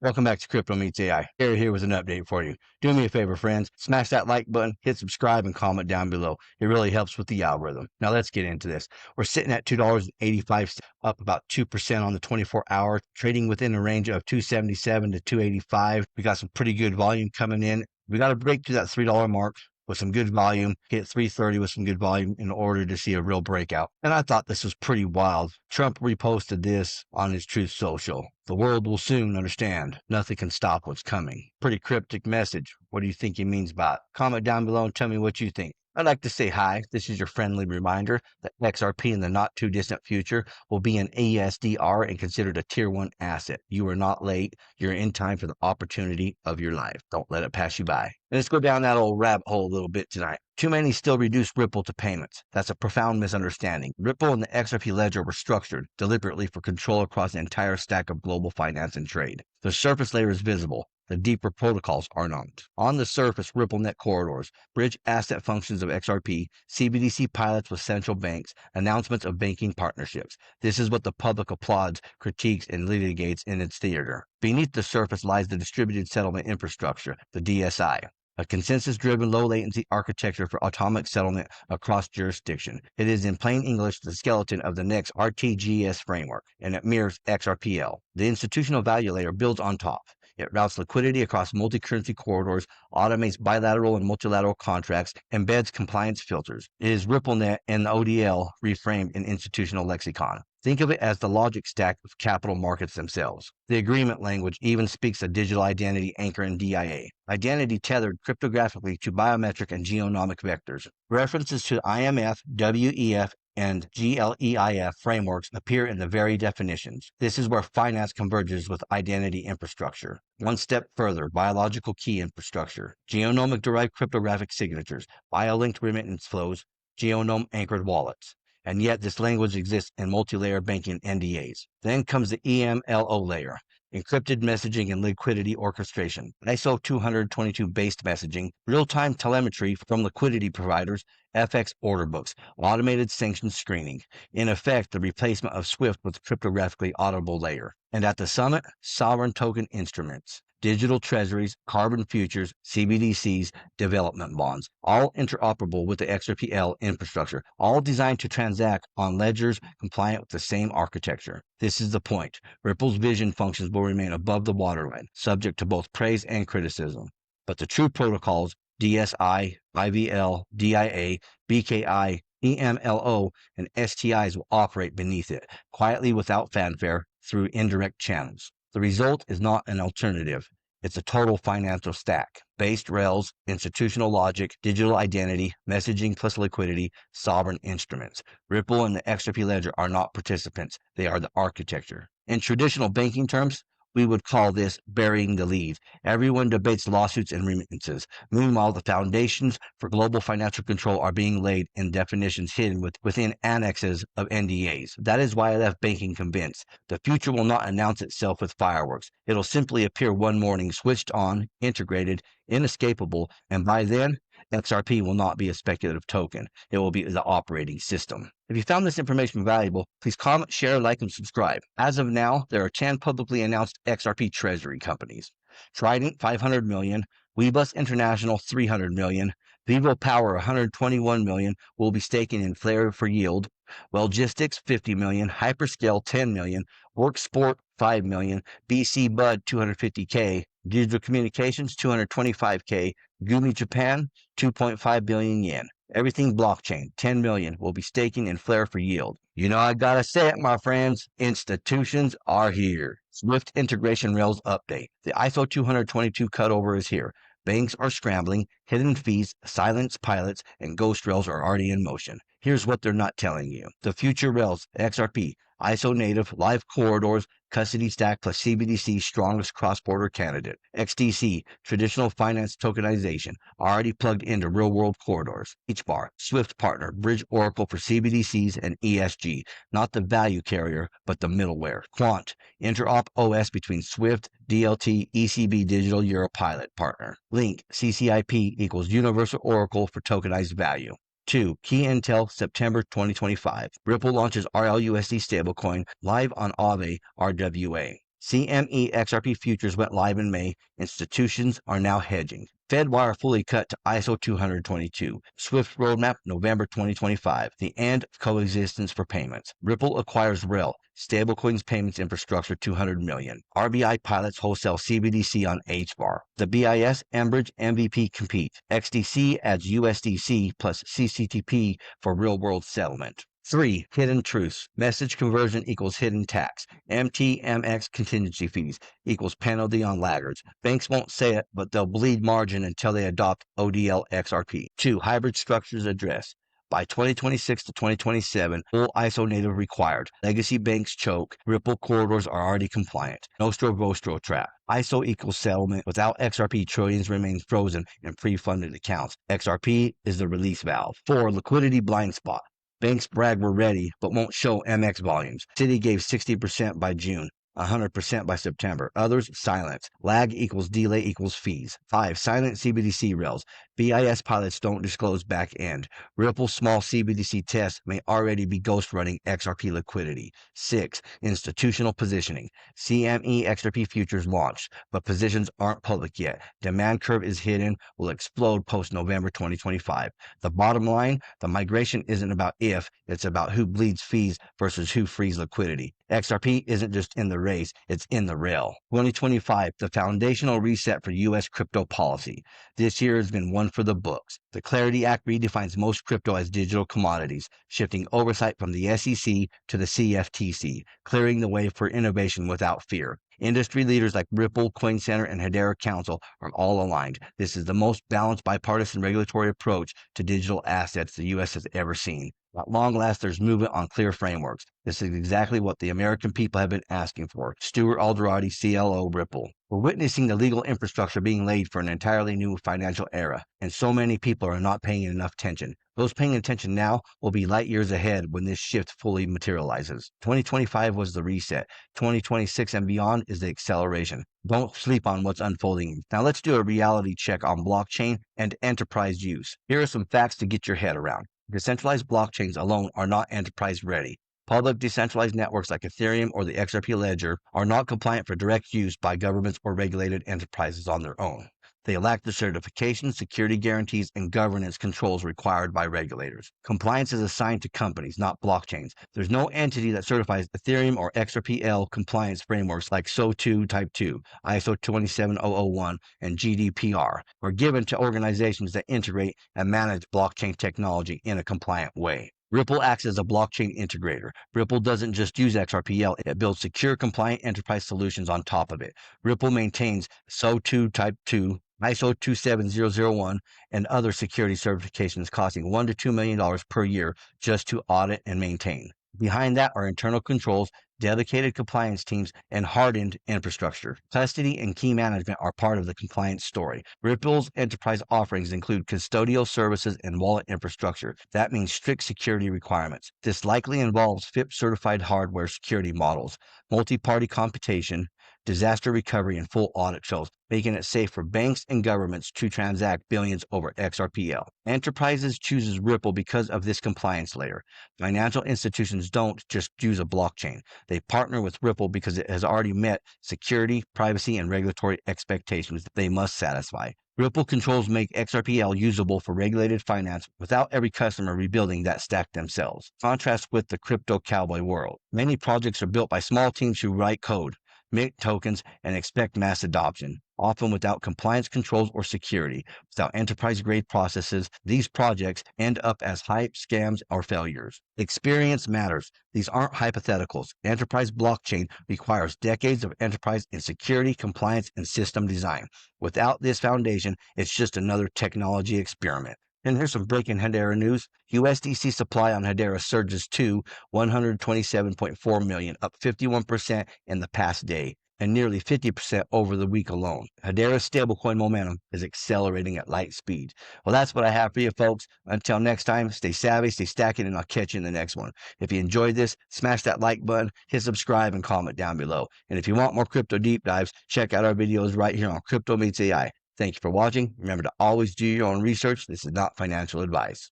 Welcome back to Crypto Meets AI. Gary here with an update for you. Do me a favor, friends. Smash that like button, hit subscribe, and comment down below. It really helps with the algorithm. Now let's get into this. We're sitting at $2.85, up about 2% on the 24-hour, trading within a range of 277 to 285. We got some pretty good volume coming in. We got to break through that $3 mark with some good volume, hit 330 with some good volume in order to see a real breakout. And I thought this was pretty wild. Trump reposted this on his Truth Social. The world will soon understand. Nothing can stop what's coming. Pretty cryptic message. What do you think he means by it? Comment down below and tell me what you think. I'd like to say hi. This is your friendly reminder that XRP in the not too distant future will be an eSDR and considered a tier 1 asset. You are not late. You're in time for the opportunity of your life. Don't let it pass you by. And let's go down that old rabbit hole a little bit tonight. Too many still reduce Ripple to payments. That's a profound misunderstanding. Ripple and the XRP ledger were structured deliberately for control across the entire stack of global finance and trade. The surface layer is visible. The deeper protocols are not. On the surface, RippleNet corridors, bridge asset functions of XRP, CBDC pilots with central banks, announcements of banking partnerships. This is what the public applauds, critiques, and litigates in its theater. Beneath the surface lies the distributed settlement infrastructure, the DSI. A consensus-driven low-latency architecture for atomic settlement across jurisdiction. It is in plain English the skeleton of the next RTGS framework, and it mirrors XRPL. The institutional value layer builds on top. It routes liquidity across multi-currency corridors, automates bilateral and multilateral contracts, embeds compliance filters. It is RippleNet and the ODL reframed in institutional lexicon. Think of it as the logic stack of capital markets themselves. The agreement language even speaks of digital identity anchor and DIA, identity tethered cryptographically to biometric and genomic vectors. References to IMF, WEF, and GLEIF frameworks appear in the very definitions. This is where finance converges with identity infrastructure. One step further, biological key infrastructure, genomic-derived cryptographic signatures, biolinked remittance flows, genome-anchored wallets. And yet this language exists in multi-layer banking NDAs. Then comes the EMLO layer, encrypted messaging and liquidity orchestration, ISO 222 based messaging, real-time telemetry from liquidity providers, FX order books, automated sanctions screening. In effect, the replacement of SWIFT with the cryptographically auditable layer. And at the summit, sovereign token instruments, digital treasuries, carbon futures, CBDCs, development bonds, all interoperable with the XRPL infrastructure, all designed to transact on ledgers compliant with the same architecture. This is the point. Ripple's vision functions will remain above the waterline, subject to both praise and criticism. But the true protocols, DSI, IVL, DIA, BKI, EMLO, and STIs will operate beneath it, quietly without fanfare, through indirect channels. The result is not an alternative. It's a total financial stack. Based rails, institutional logic, digital identity, messaging plus liquidity, sovereign instruments. Ripple and the XRP ledger are not participants. They are the architecture. In traditional banking terms, we would call this burying the lead. Everyone debates lawsuits and remittances. Meanwhile, the foundations for global financial control are being laid in definitions hidden within annexes of NDAs. That is why I left banking convinced. The future will not announce itself with fireworks. It'll simply appear one morning, switched on, integrated, inescapable, and by then, XRP will not be a speculative token. It will be the operating system. If you found this information valuable, please comment, share, like, and subscribe. As of now, there are 10 publicly announced XRP Treasury companies. Trident, $500 million. Weebus International, $300 million. Vivo Power, $121 million, will be staking in Flare for yield. Wellgistics, $50 million. Hyperscale, $10 million. WorkSport, $5 million. BC Bud, $250K. Digital Communications, $225K. Gumi Japan, 2.5 billion yen. Everything blockchain, 10 million, will be staking in Flare for yield. You know, I gotta say it, my friends, institutions are here. Swift integration rails update. The ISO 222 cutover is here. Banks are scrambling, hidden fees, silence pilots, and ghost rails are already in motion. Here's what they're not telling you. The future rails, XRP, ISO native, live corridors, custody stack plus CBDC strongest cross-border candidate. XDC, traditional finance tokenization, already plugged into real-world corridors. HBAR, Swift partner, bridge oracle for CBDCs and ESG, not the value carrier, but the middleware. Quant, interop OS between Swift, DLT, ECB Digital Euro Pilot partner. Link, CCIP equals universal oracle for tokenized value. 2. Key Intel, September 2025. Ripple launches RLUSD stablecoin live on Aave RWA. CME XRP futures went live in May. Institutions are now hedging. FedWire fully cut to ISO 222. Swift roadmap November 2025. The end of coexistence for payments. Ripple acquires REL. Stablecoins payments infrastructure 200 million. RBI pilots wholesale CBDC on HBAR. The BIS Enbridge MVP compete. XDC adds USDC plus CCTP for real-world settlement. 3. Hidden truths. Message conversion equals hidden tax. MTMX contingency fees equals penalty on laggards. Banks won't say it, but they'll bleed margin until they adopt ODL XRP. 2. Hybrid structures address. By 2026 to 2027, full ISO native required. Legacy banks choke. Ripple corridors are already compliant. Nostro Vostro trap. ISO equals settlement. Without XRP, trillions remain frozen in pre-funded accounts. XRP is the release valve. 4. Liquidity blind spot. Banks brag we're ready, but won't show MX volumes. Citi gave 60% by June, 100% by September. Others, silence. Lag equals delay equals fees. 5. Silent CBDC rails. BIS pilots don't disclose back end. Ripple small CBDC tests may already be ghost running XRP liquidity. 6. Institutional positioning. CME XRP futures launched, but positions aren't public yet. Demand curve is hidden, will explode post-November 2025. The bottom line, the migration isn't about if, it's about who bleeds fees versus who frees liquidity. XRP isn't just in the race, it's in the rail. 2025, the foundational reset for U.S. crypto policy. This year has been one for the books. The Clarity Act redefines most crypto as digital commodities, shifting oversight from the SEC to the CFTC, clearing the way for innovation without fear. Industry leaders like Ripple, CoinCenter, and Hedera Council are all aligned. This is the most balanced bipartisan regulatory approach to digital assets the U.S. has ever seen. At long last, there's movement on clear frameworks. This is exactly what the American people have been asking for. Stuart Alderati, CLO, Ripple. We're witnessing the legal infrastructure being laid for an entirely new financial era, and so many people are not paying enough attention. Those paying attention now will be light years ahead when this shift fully materializes. 2025 was the reset. 2026 and beyond is the acceleration. Don't sleep on what's unfolding. Now let's do a reality check on blockchain and enterprise use. Here are some facts to get your head around. Decentralized blockchains alone are not enterprise ready. Public decentralized networks like Ethereum or the XRP ledger are not compliant for direct use by governments or regulated enterprises on their own. They lack the certification, security guarantees, and governance controls required by regulators. Compliance is assigned to companies, not blockchains. There's no entity that certifies Ethereum or XRPL compliance frameworks like SO2 Type 2, ISO 27001, and GDPR are given to organizations that integrate and manage blockchain technology in a compliant way. Ripple acts as a blockchain integrator. Ripple doesn't just use XRPL, it builds secure, compliant enterprise solutions on top of it. Ripple maintains SO2 Type 2, ISO 27001, and other security certifications costing $1 to $2 million per year just to audit and maintain. Behind that are internal controls, dedicated compliance teams, and hardened infrastructure. Custody and key management are part of the compliance story. Ripple's enterprise offerings include custodial services and wallet infrastructure. That means strict security requirements. This likely involves FIPS-certified hardware security models, multi-party computation, disaster recovery, and full audit trails, making it safe for banks and governments to transact billions over XRPL. Enterprises chooses Ripple because of this compliance layer. Financial institutions don't just use a blockchain. They partner with Ripple because it has already met security, privacy, and regulatory expectations that they must satisfy. Ripple controls make XRPL usable for regulated finance without every customer rebuilding that stack themselves. Contrast with the crypto cowboy world. Many projects are built by small teams who write code, mint tokens, and expect mass adoption, often without compliance controls or security. Without enterprise-grade processes, these projects end up as hype, scams, or failures. Experience matters. These aren't hypotheticals. Enterprise blockchain requires decades of enterprise in security, compliance, and system design. Without this foundation, it's just another technology experiment. And here's some breaking Hedera news. USDC supply on Hedera surges to 127.4 million, up 51% in the past day, and nearly 50% over the week alone. Hedera's stablecoin momentum is accelerating at light speed. Well, that's what I have for you, folks. Until next time, stay savvy, stay stacking, and I'll catch you in the next one. If you enjoyed this, smash that like button, hit subscribe, and comment down below. And if you want more crypto deep dives, check out our videos right here on Crypto Meets AI. Thank you for watching. Remember to always do your own research. This is not financial advice.